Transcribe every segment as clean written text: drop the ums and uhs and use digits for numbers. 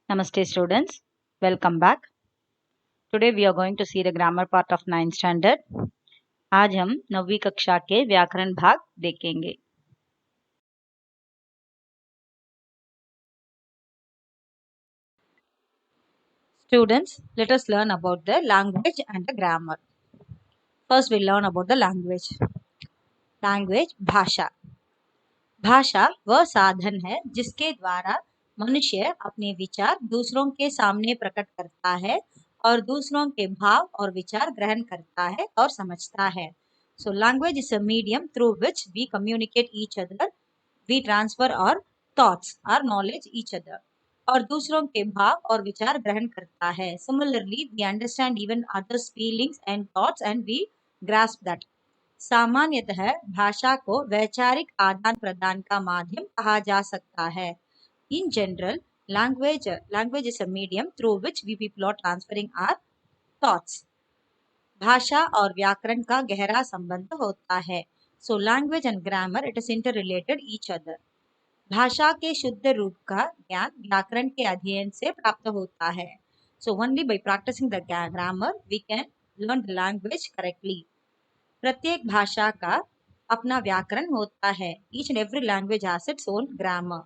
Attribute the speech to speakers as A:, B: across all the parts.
A: Namaste students, welcome back. Today we are going to see the grammar part of 9th standard. आज हम 9वीं कक्षा के व्याकरण भाग देखेंगे. Students, let us learn about the language and the grammar. First we'll learn about the language. Language, भाषा. भाषा वह साधन है जिसके द्वारा मनुष्य अपने विचार दूसरों के सामने प्रकट करता है और दूसरों के भाव और विचार ग्रहण करता है और समझता है. So language is a medium through which we communicate each other, we transfer our thoughts, our knowledge each other. और दूसरों के भाव और विचार ग्रहण करता है. Similarly, we understand even others' feelings and thoughts and we grasp that. सामान्यतः भाषा को वैचारिक आदान प्रदान का माध्यम कहा जा सकता है. In general, language is a medium through which we people are transferring our thoughts. भाषा और व्याकरण का गहरा संबंध होता है. So language and grammar, it is interrelated each other. भाषा के शुद्ध रूप का ज्ञान व्याकरण के अध्ययन से प्राप्त होता है. So only by practicing the grammar we can learn the language correctly. प्रत्येक भाषा का अपना व्याकरण होता है. Each and every language has its own grammar.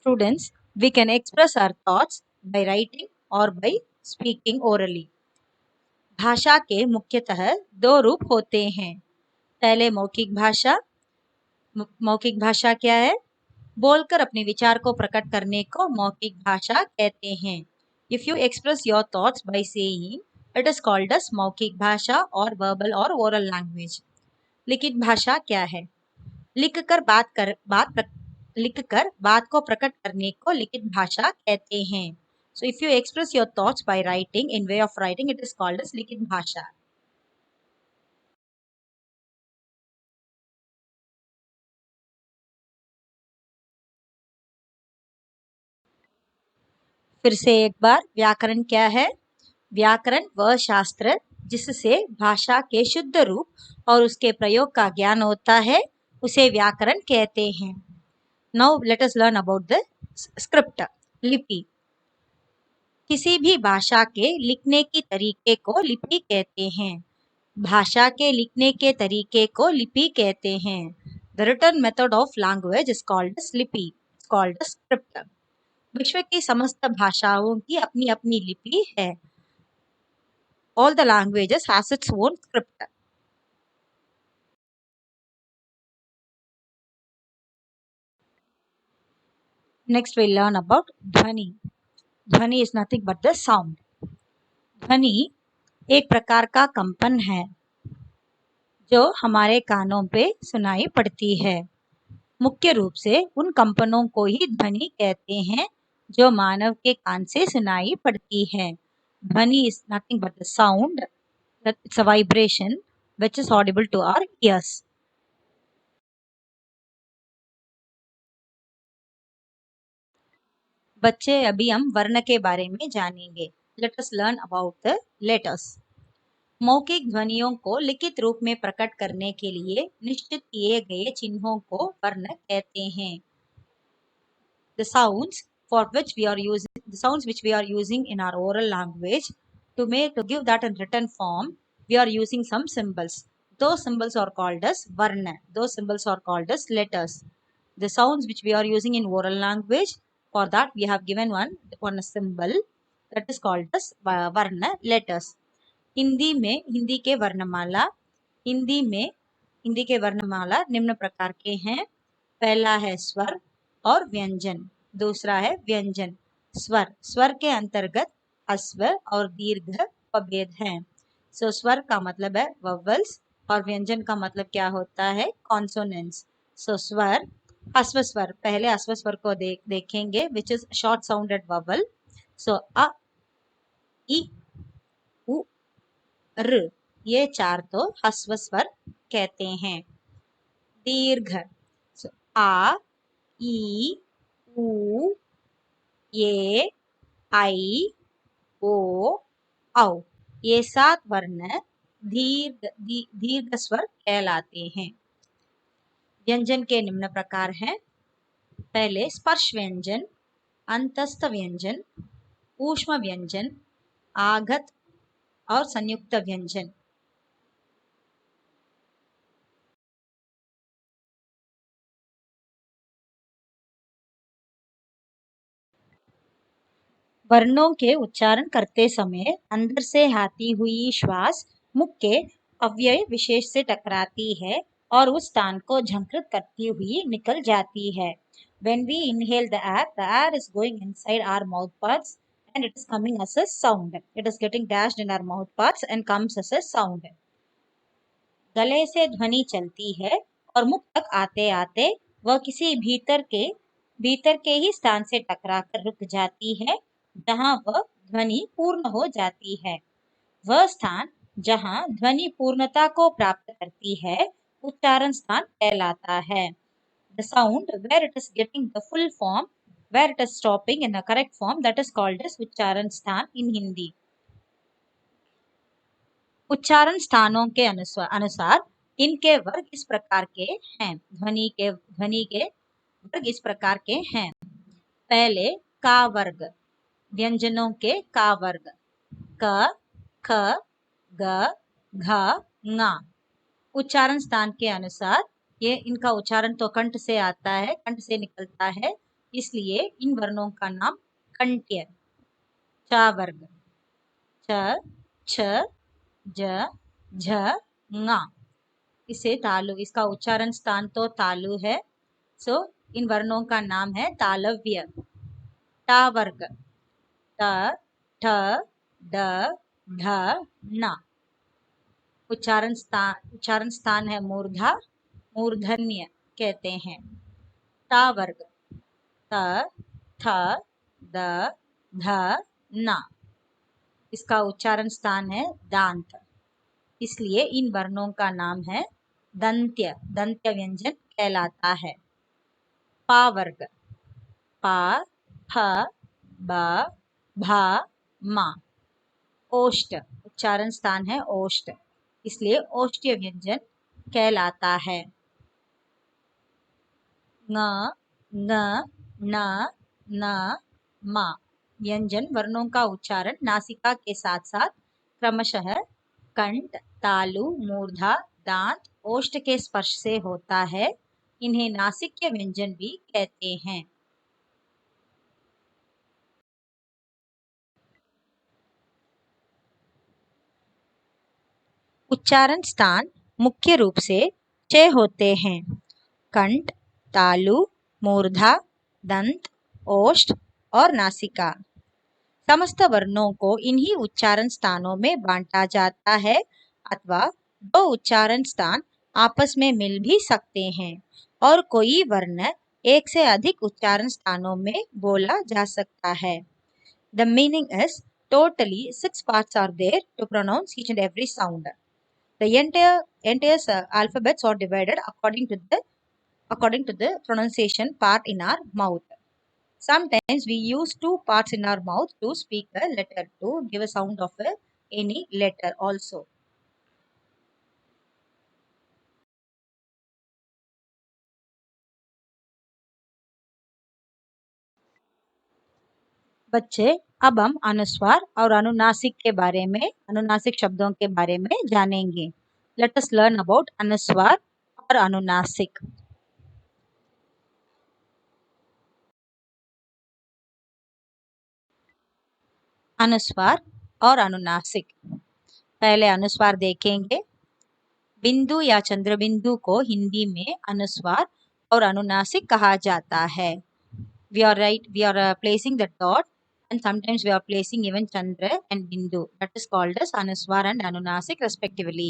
A: Students, we can express our thoughts by writing or by speaking orally. भाषा के मुख्यतः दो रूप होते हैं. पहले मौखिक भाषा. मौखिक भाषा क्या है? बोलकर अपने विचार को प्रकट करने को मौखिक भाषा कहते हैं. If you express your thoughts by saying, it is called as मौखिक भाषा और verbal और oral language. लिखित भाषा क्या है? लिखकर बात को प्रकट करने को लिखित भाषा कहते हैं. So if you express your thoughts by writing, in way of writing, it is called as लिखित भाषा. फिर से एक बार, व्याकरण क्या है? व्याकरण वह शास्त्र जिससे भाषा के शुद्ध रूप और उसके प्रयोग का ज्ञान होता है, उसे व्याकरण कहते हैं. Now let us learn about the script, लिपि. किसी भी भाषा के लिखने की तरीके को लिपि कहते हैं. भाषा के लिखने के तरीके को लिपि कहते हैं. The written method of language is called as लिपि, called as script. विश्व की समस्त भाषाओं की अपनी अपनी लिपि है. All the languages has its own script. Next we'll learn about ध्वनि. ध्वनि is nothing but the sound. ध्वनि एक प्रकार का कंपन है जो हमारे कानों पे सुनाई पड़ती है. मुख्य रूप से उन कंपनों को ही ध्वनि कहते हैं जो मानव के कान से सुनाई पड़ती है. ध्वनि is nothing but the sound, it's a vibration which is audible to our ears. बच्चे, अभी हम वर्ण के बारे में जानेंगे. Let us learn about the letters. मौखिक ध्वनियों को लिखित रूप में प्रकट करने के लिए निश्चित किए गए चिन्हों को वर्ण कहते हैं. The sounds which we are using in our oral language to give that in written form, we are using some symbols. Those symbols are called as varna. Those symbols are called as letters. The sounds which we are using in oral language, for that we have given one symbol that is called as varna, letters. Hindi के वर्णमाला निम्न प्रकार के हैं. पहला है स्वर और व्यंजन. दूसरा है व्यंजन. स्वर के अंतर्गत ह्रस्व और दीर्घ प्रभेद हैं. सो स्वर का मतलब है वोवेल्स और व्यंजन का मतलब क्या होता है? कॉन्सोनेंट्स. सो स्वर, ह्रस्व स्वर, पहले ह्रस्व स्वर को देखेंगे which is short sounded vowel. So अ, इ, उ, र, ये चार तो ह्रस्व स्वर कहते हैं. दीर्घ, आ, ई, उ, ये, आई, ओ, औ, ये 7 वर्ण दीर्घ स्वर कहलाते हैं. व्यंजन के निम्न प्रकार हैं। पहले स्पर्श व्यंजन, अंतस्थ व्यंजन, ऊष्म व्यंजन, आघत और संयुक्त व्यंजन। वर्णों के उच्चारण करते समय अंदर से आती हुई श्वास मुख के अव्यय विशेष से टकराती है और उस स्थान को झंकृत करती हुई निकल जाती है। When we inhale the air is going inside our mouth parts and it is coming as a sound. It is getting dashed in our mouth parts and comes as a sound. गले से ध्वनि चलती है और मुख तक आते आते वह किसी भीतर के ही स्थान से टकरा कर रुक जाती है जहां वह ध्वनि पूर्ण हो जाती है। वह स्थान जहां ध्वनि पूर्णता को प्राप्त करती है उच्चारण स्थान कहलाता है। The sound where it is getting the full form, where it is stopping in the correct form, that is called as उच्चारण स्थान in Hindi. उच्चारण स्थानों के अनुसार इनके वर्ग इस प्रकार के हैं। ध्वनि के वर्ग इस प्रकार के हैं। पहले का वर्ग, व्यंजनों के का वर्ग, क, ख, ग, घ, ङ। उच्चारण स्थान के अनुसार ये इनका उच्चारण तो कंठ से आता है, कंठ से निकलता है, इसलिए इन वर्णों का नाम कंठ्य। च वर्ग, च, छ, ज, झ, ङ। इसे तालु, इसका उच्चारण स्थान तो तालु है, सो इन वर्णों का नाम है तालव्य। ट वर्ग, त, ठ, ड, ढ, ण। उच्चारण स्थान है मूर्धा, मूर्धन्य कहते हैं। ट वर्ग, त, थ, द, ध, न। इसका उच्चारण स्थान है दांत, इसलिए इन वर्णों का नाम है दंत्य, दंत्य व्यंजन कहलाता है। पा वर्ग, पा, फ, ब, भ, म। ओष्ठ, उच्चारण स्थान है ओष्ठ, इसलिए ओष्ठ्य व्यंजन कहलाता है। ङ, न, न, न, म। व्यंजन वर्णों का उच्चारण नासिका के साथ साथ क्रमशः कंठ, तालु, मूर्धा, दांत, ओष्ठ के स्पर्श से होता है। इन्हें नासिक्य व्यंजन भी कहते हैं। उच्चारण स्थान मुख्य रूप से 6 होते हैं। कंठ, तालु, मूर्धा, दंत, ओष्ठ और नासिका। समस्त वर्णों को इन्हीं उच्चारण स्थानों में बांटा जाता है अथवा दो उच्चारण स्थान आपस में मिल भी सकते हैं और कोई वर्ण एक से अधिक उच्चारण स्थानों में बोला जा सकता है। The meaning is totally 6 parts are there to pronounce each and every sound. The entire alphabets are divided according to the pronunciation part in our mouth. Sometimes we use 2 parts in our mouth to speak a letter, to give a sound of any letter also. बच्चे, अब हम अनुस्वार और अनुनासिक के बारे में, अनुनासिक शब्दों के बारे में जानेंगे। Let us learn about अनुस्वार और अनुनासिक। अनुस्वार और अनुनासिक। पहले अनुस्वार देखेंगे। बिंदु या चंद्रबिंदु को हिंदी में अनुस्वार और अनुनासिक कहा जाता है। We are placing the dot and sometimes we are placing even chandra and bindu. That is called as anuswar and anunasik respectively.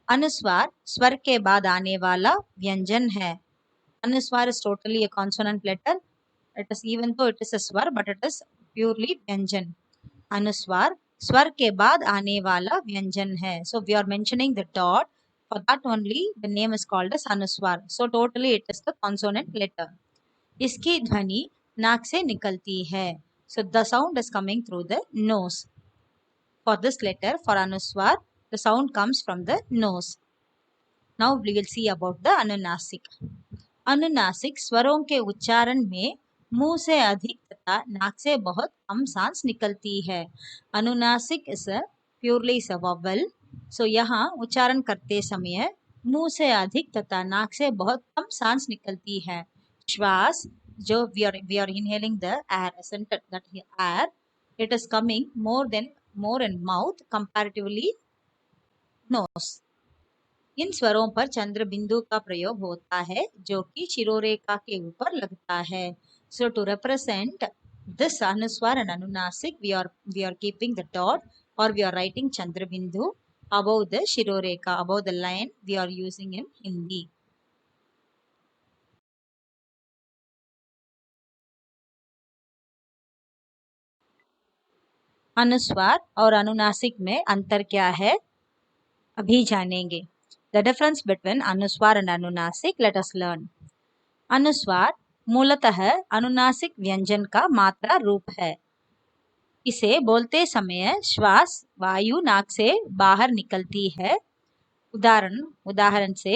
A: अनुस्वार स्वर के बाद आने वाला व्यंजन है। अनुस्वार is totally a consonant letter. It is, even though it is a swar, but it is purely व्यंजन। अनुस्वार स्वर के बाद आने वाला व्यंजन है। So we are mentioning the dot, for that only the name is called as anuswar. So totally it is the consonant letter. इसकी ध्वनि नाक से निकलती है। So the sound is coming through the nose. For this letter, for anuswar, the sound comes from the nose. Now we will see about the अनुनासिक. अनुनासिक स्वरों के उच्चारण में मुंह से अधिक तथा नाक से बहुत कम सांस निकलती है. अनुनासिक is a purely is a vowel. So यहाँ उच्चारण करते समय मुंह से अधिक तथा नाक से बहुत कम सांस निकलती है. श्वास जो we are inhaling the air, that air, it is coming more in mouth comparatively nose. इन स्वरों पर चंद्र बिंदु का प्रयोग होता है जो कि शिरोरेखा के ऊपर लगता है. So to represent this anuswar and anunasik, we are keeping the dot or we are writing chandra bindu above the shirorekha, above the line we are using in Hindi. अनुस्वार और अनुनासिक में अंतर क्या है अभी जानेंगे. The difference between अनुस्वार and अनुनासिक, let us learn. अनुस्वार मूलतः अनुनासिक व्यंजन का मात्रा रूप है. इसे बोलते समय श्वास वायु नाक से बाहर निकलती है. उदाहरण से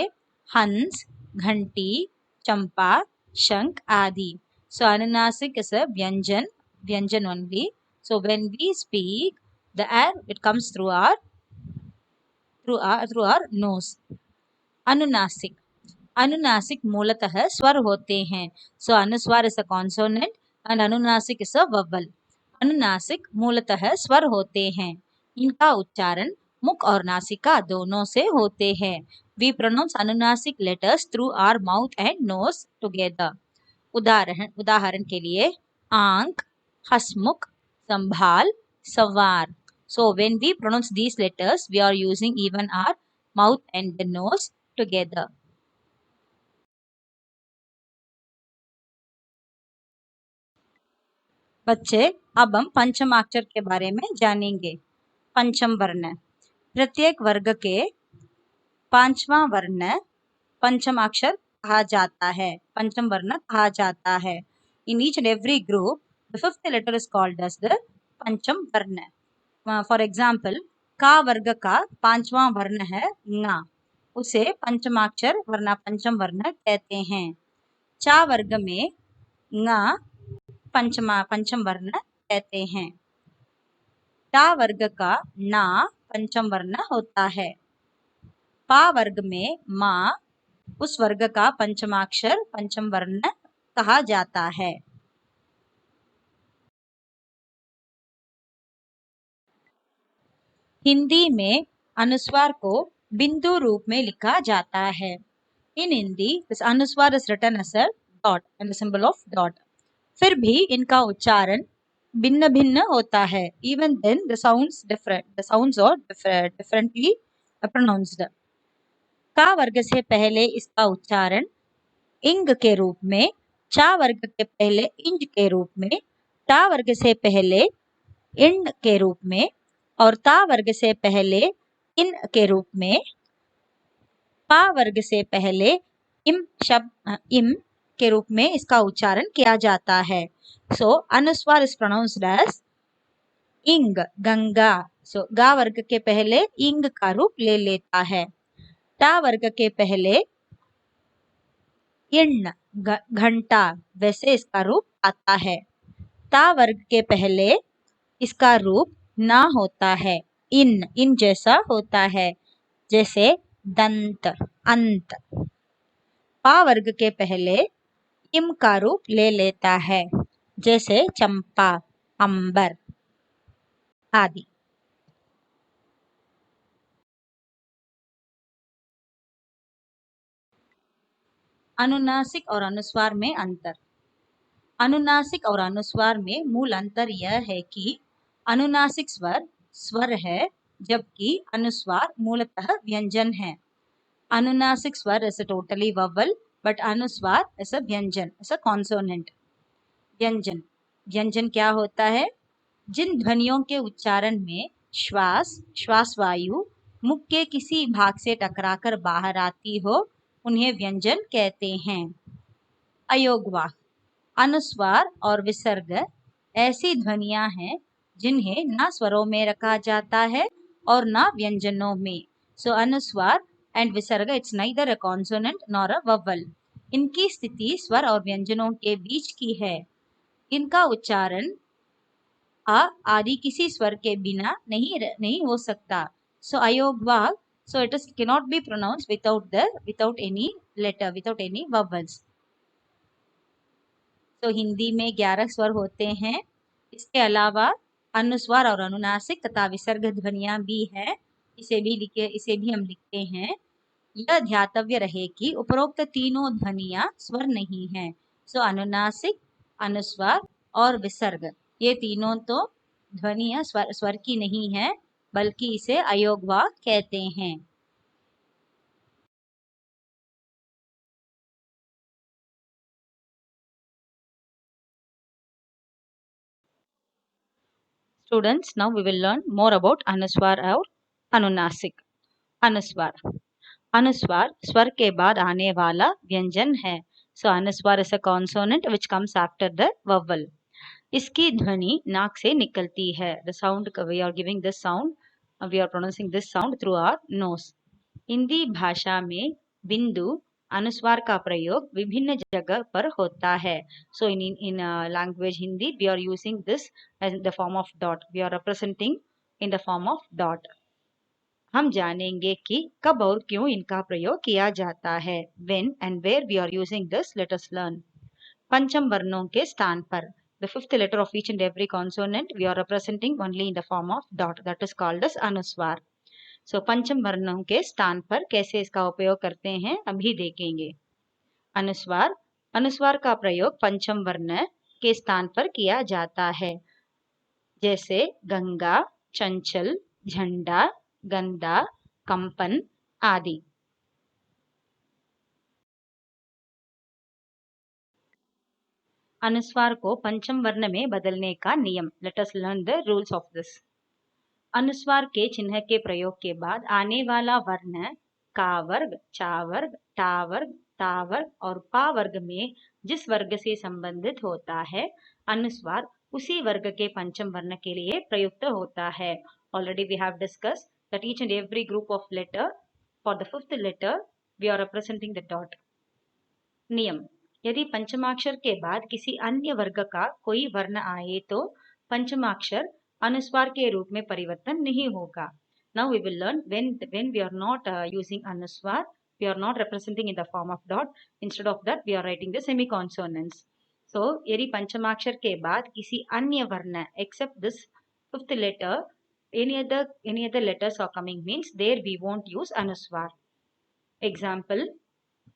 A: हंस, घंटी, चंपा, शंख आदि. So अनुनासिक is a व्यंजन only. So when we speak, the air it comes through our nose. अनुनासिक मूलतः स्वर होते हैं. So अनुस्वार is a consonant and अनुनासिक is a vowel. अनुनासिक मूलतः स्वर होते हैं. इनका उच्चारण मुख और नासिका दोनों से होते हैं. We pronounce अनुनासिक letters through our mouth and nose together. उदाहरण के लिए आंख, हसमुख, संभाल, सवार. So when we pronounce these letters, we are using even our mouth and the nose together. बच्चे अब हम पंचमाक्षर के बारे में जानेंगे. पंचम वर्ण. प्रत्येक वर्ग के पांचवा वर्ण पंचमाक्षर कहा जाता है. पंचम वर्ण कहा जाता है. In each and every group, the fifth letter is called as the पंचम वर्ण. For example, का वर्ग का पांचवा वर्ण है ङ. उसे पंचमाक्षर वर्ण पंचम वर्ण कहते हैं. चा वर्ग में ङ पंचम वर्ण कहते हैं. टा वर्ग का ना पंचम वर्ण होता है. पा वर्ग में मा उस वर्ग का पंचमाक्षर पंचम वर्ण कहा जाता है. हिंदी में अनुस्वार को बिंदु रूप में लिखा जाता है. In Hindi, this अनुस्वार is written as a dot and the symbol of dot. फिर भी इनका उच्चारण भिन्न भिन्न होता है. Even then the sounds are differently pronounced. का वर्ग से पहले इसका उच्चारण इंग के रूप में, चा वर्ग के पहले इंज के रूप में, टा वर्ग से पहले इंड के रूप में और ता वर्ग से पहले इन के रूप में, पा वर्ग से पहले इम के रूप में इसका उच्चारण किया जाता है. सो अनुस्वार इज प्रोनाउंस्ड एज इंग, गंगा. सो गा वर्ग के पहले इंग का रूप ले लेता है. टा वर्ग के पहले इन, घंटा, वैसे इसका रूप आता है. ता वर्ग के पहले इसका रूप ना होता है, इन जैसा होता है, जैसे दंत, अंत. पा वर्ग के पहले इम का रूप ले लेता है, जैसे चंपा, अंबर आदि. अनुनासिक और अनुस्वार में अंतर. अनुनासिक और अनुस्वार में मूल अंतर यह है कि अनुनासिक स्वर है जबकि अनुस्वार मूलतः व्यंजन है. अनुनासिक स्वर इज अ टोटली ववल बट अनुस्वार इज अ व्यंजन, इज अ कॉन्सोनेंट. व्यंजन क्या होता है? जिन ध्वनियों के उच्चारण में श्वास वायु मुख के किसी भाग से टकराकर बाहर आती हो उन्हें व्यंजन कहते हैं. अयोगवाह. अनुस्वार और विसर्ग ऐसी ध्वनियां हैं जिन्हें न स्वरों में रखा जाता है और न व्यंजनों में. सो अनुस्वार and visarga, it's neither a consonant nor a vowel. इनकी स्थिति स्वर और व्यंजनों के बीच की है. इनका उच्चारण आ आदि किसी स्वर के बिना नहीं हो सकता. So ayogva, so it is cannot be pronounced without any letter, without any vowels. तो हिंदी में 11 स्वर होते हैं. इसके अलावा अनुस्वार और अनुनासिक तथा विसर्ग ध्वनियां भी है. इसे भी हम लिखते हैं. यह ध्यातव्य रहे कि उपरोक्त तीनों ध्वनियां स्वर नहीं हैं. सो अनुनासिक, अनुस्वार और विसर्ग, ये तीनों तो ध्वनियां स्वर की नहीं है, बल्कि इसे अयोगवा कहते हैं. Students, now we will learn more about अनुस्वार और अनुनासिक. अनुस्वार. अनुस्वार स्वर के बाद आने वाला व्यंजन है. So अनुस्वार is a consonant which comes after the vowel. इसकी ध्वनि नाक से निकलती है. The sound, we are giving this sound, we are pronouncing this sound through our nose. Hindi भाषा में बिंदु अनुस्वार का प्रयोग विभिन्न जगह पर होता है. So in language Hindi, we are using this as the form of dot. We are representing in the form of dot. हम जानेंगे कि कब और क्यों इनका प्रयोग किया जाता है. When and where we are using this, let us learn. पंचम वर्णों के स्थान पर, the fifth letter of each and every consonant we are representing only in the form of dot, that is called as अनुस्वार. So पंचम वर्णों के स्थान पर कैसे इसका उपयोग करते हैं अभी देखेंगे. अनुस्वार. अनुस्वार का प्रयोग पंचम वर्ण के स्थान पर किया जाता है, जैसे गंगा, चंचल, झंडा, गंदा, कंपन आदि. अनुस्वार को पंचम वर्ण में बदलने का नियम. Let us learn the rules of this. अनुस्वार के चिन्ह के प्रयोग के बाद आने वाला वर्ण का वर्ग, चा वर्ग, टा वर्ग, ता वर्ग और पा वर्ग में जिस वर्ग से संबंधित होता है, अनुस्वार उसी वर्ग के पंचम वर्ण के लिए प्रयुक्त होता है. Already we have discussed that each and every group of letter, for the fifth letter we are representing the dot. नियम. यदि पंचमाक्षर के बाद किसी अन्य वर्ग का कोई वर्ण आए तो पंचमाक्षर अनुस्वार के रूप में परिवर्तन नहीं होगा. Now we will learn when we are not using anuswar, we are not representing in the form of dot. Instead of that, we are writing the semiconsonants. So यदि पंचमाक्षर के बाद किसी अन्य वर्ण except this fifth letter, any other letters are coming means there we won't use anuswar. Example,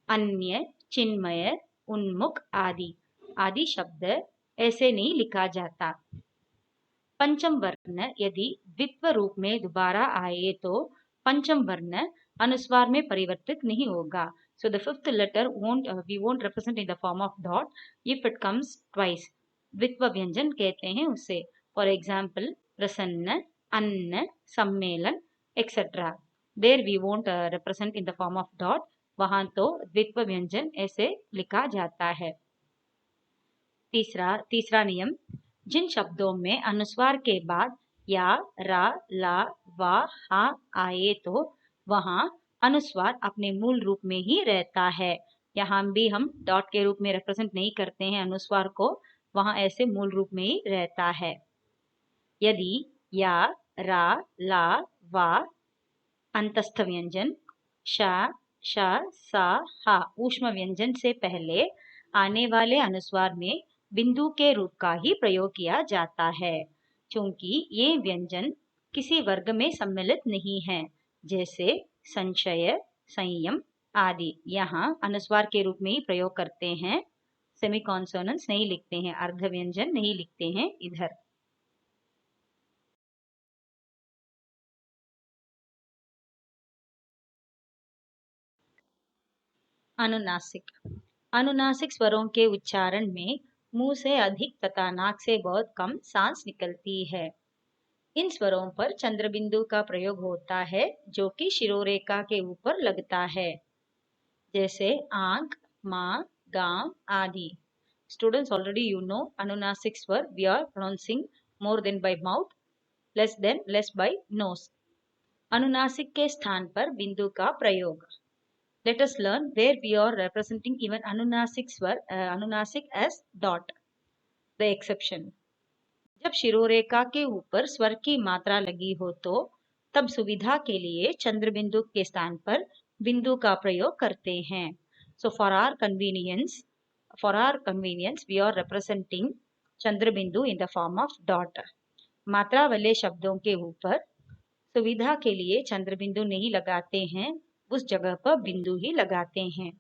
A: अन्य, चिन्मय, उन्मुख आदि शब्द ऐसे नहीं लिखा जाता. पंचम वर्ण यदि द्वित्व रूप में दोबारा आए तो पंचम वर्ण अनुस्वार में परिवर्तित नहीं होगा. So the fifth letter we won't represent in the form of dot if it comes twice. द्वित्व व्यंजन कहते हैं उसे. For example, प्रसन्न, अन्न, सम्मेलन, etc. There we won't represent in the form of dot. वहां तो द्वित्व व्यंजन ऐसे लिखा जाता है. तीसरा नियम. जिन शब्दों में अनुस्वार के बाद या, रा, ला, वा, हा आए तो वहां अनुस्वार अपने मूल रूप में ही रहता है. यहाँ भी हम डॉट के रूप में रिप्रेजेंट नहीं करते हैं अनुस्वार को, वहां ऐसे मूल रूप में ही रहता है. यदि या, रा, ला, वा अंतस्थ व्यंजन, शा, श, सा, हा ऊष्म व्यंजन से पहले आने वाले अनुस्वार में बिंदु के रूप का ही प्रयोग किया जाता है, क्योंकि ये व्यंजन किसी वर्ग में सम्मिलित नहीं है, जैसे संशय, संयम आदि. यहाँ अनुस्वार के रूप में ही प्रयोग करते हैं, सेमी कॉन्सोनेंट्स नहीं लिखते हैं, अर्ध व्यंजन नहीं लिखते हैं इधर. अनुनासिक. अनुनासिक स्वरों के उच्चारण में मुंह से अधिक तथा नाक से बहुत कम सांस निकलती है. इन स्वरों पर चंद्रबिंदु का प्रयोग होता है, जो कि शिरोरेखा के ऊपर लगता है, जैसे आंख, माँ, गांव आदि. Students, already you know अनुनासिक स्वर we are pronouncing more than by mouth, less by nose. अनुनासिक के स्थान पर बिंदु का प्रयोग. Let us learn where we are representing even अनुनासिक स्वर अनुनासिक as dot. The exception. जब शिरोरेखा के ऊपर स्वर की मात्रा लगी हो तो तब सुविधा के लिए चंद्र बिंदु के स्थान पर बिंदु का प्रयोग करते हैं. So for our convenience, we are representing चंद्र बिंदु in the form of dot. मात्रा वाले शब्दों के ऊपर सुविधा के लिए चंद्र बिंदु नहीं लगाते हैं, उस जगह पर बिंदु ही लगाते हैं.